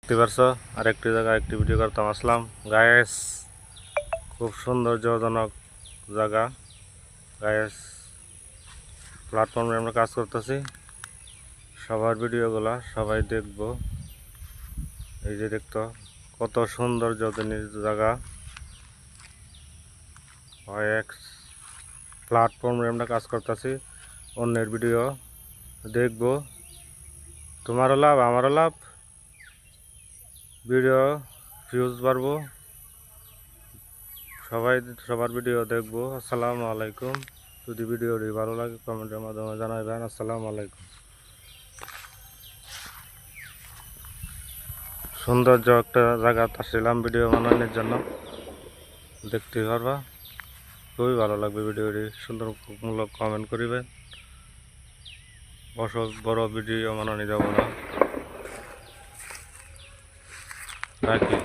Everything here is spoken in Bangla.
দেখতে পারছো আরেকটি জায়গায় একটি ভিডিও করতাম আসলাম গায়েস। খুব সৌন্দর্যজনক জায়গা গায়েস। প্ল্যাটফর্মে আমরা কাজ করতেছি, সবার ভিডিওগুলা সবাই দেখবো। এই যে দেখতো কত সৌন্দর্য জায়গা। এক প্ল্যাটফর্মে আমরা কাজ করতেছি, অন্যের ভিডিও দেখবো, তোমারও লাভ আমারও লাভ, ভিডিও ভিউজ বাড়বো, সবাই সবার ভিডিও দেখবো। আসসালামু আলাইকুম। যদি ভিডিওটি ভালো লাগে কমেন্টের মাধ্যমে জানাবেন। আসসালামু আলাইকুম। সৌন্দর্য একটা জায়গা আসছিলাম ভিডিও বানানোর জন্য, দেখতে পারবা, খুবই ভালো লাগবে ভিডিওটি। সুন্দরমূলক কমেন্ট করিবেন। বড় ভিডিও বানানো যাব না, রাখি।